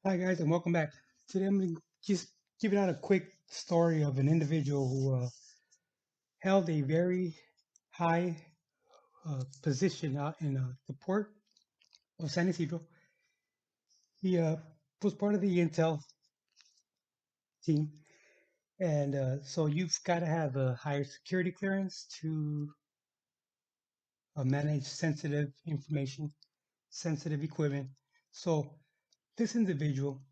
Hi guys, and welcome back. Today I'm going to just give out a quick story of an individual who held a very high position out in the port of San Isidro. He was part of the intel team, and so you've got to have a higher security clearance to manage sensitive information, sensitive equipment. So this individual,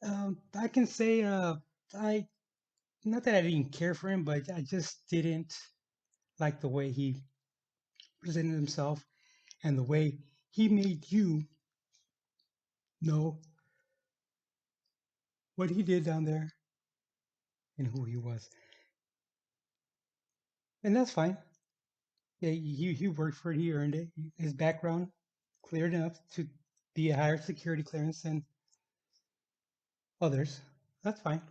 I can say, I not that I didn't care for him, but I just didn't like the way he presented himself and the way he made you know what he did down there and who he was. And that's fine. Yeah, he worked for it, he earned it. His background cleared enough to be a higher security clearance than others. That's fine.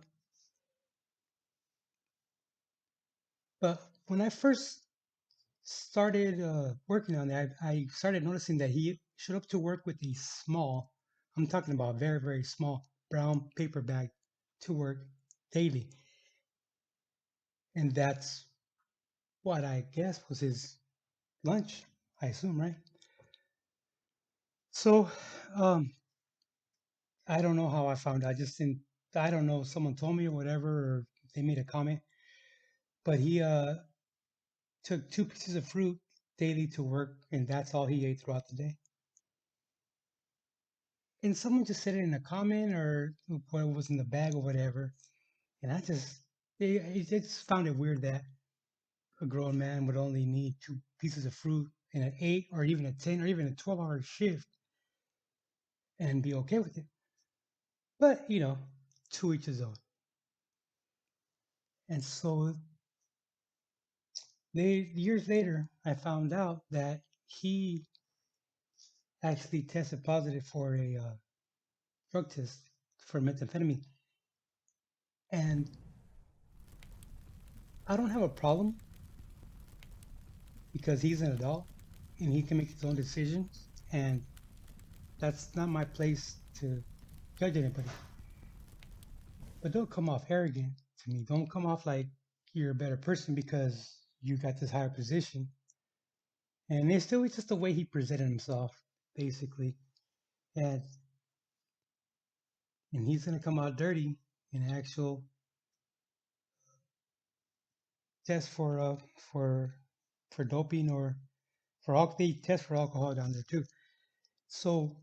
But when I first started working on that, I started noticing that he showed up to work with a small, I'm talking about very, very small brown paper bag to work daily. And that's what I guess was his lunch, I assume, right? So, um, I don't know how I found out. I just didn't, I don't know, someone told me or whatever, or they made a comment, but he took two pieces of fruit daily to work, and that's all he ate throughout the day. And someone just said it in a comment or what was in the bag or whatever. And I just, it just found it weird that a grown man would only need two pieces of fruit in an 8 or even a 10 or even a 12-hour shift and be okay with it. But, to each his own. And so years later, I found out that he actually tested positive for a drug test for methamphetamine. And I don't have a problem because he's an adult and he can make his own decisions. And that's not my place to judge anybody. But don't come off arrogant to me. Don't come off like you're a better person because you got this higher position. And it's still just the way he presented himself, basically. And and he's gonna come out dirty in actual test for for doping or for alcohol. They test for alcohol down there too. So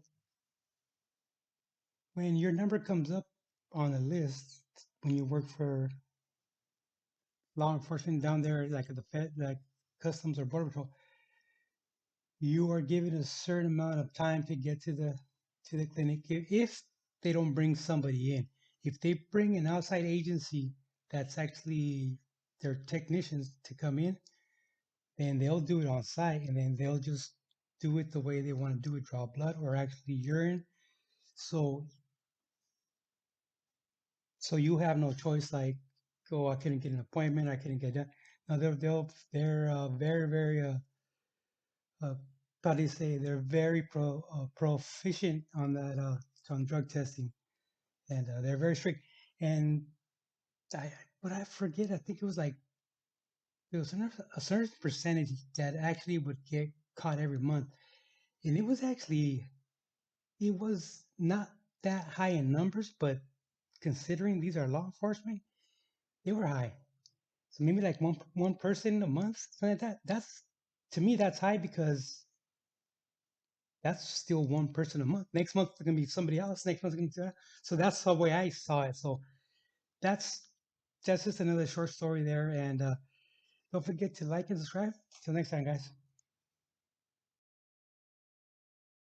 when your number comes up on a list, when you work for law enforcement down there, like at the Fed, like Customs or Border Patrol, you are given a certain amount of time to get to the clinic. If they don't bring somebody in, if they bring an outside agency that's actually their technicians to come in, then they'll do it on site and then they'll just do it the way they want to do it, draw blood or actually urine. So so you have no choice like, oh, I couldn't get an appointment, I couldn't get that. No, they're very, very uh, how do you say, they're very proficient on that on drug testing, and they're very strict. And I, but I forget, I think it was like there was a certain percentage that actually would get caught every month, and it was actually, it was not that high in numbers, but considering these are law enforcement, they were high. So maybe like one person a month, something like that. That's, to me, that's high because that's still one person a month. Next month it's gonna be somebody else. Next month it's gonna be so that's the way I saw it. So that's that's just another short story there. And don't forget to like and subscribe. Till next time, guys.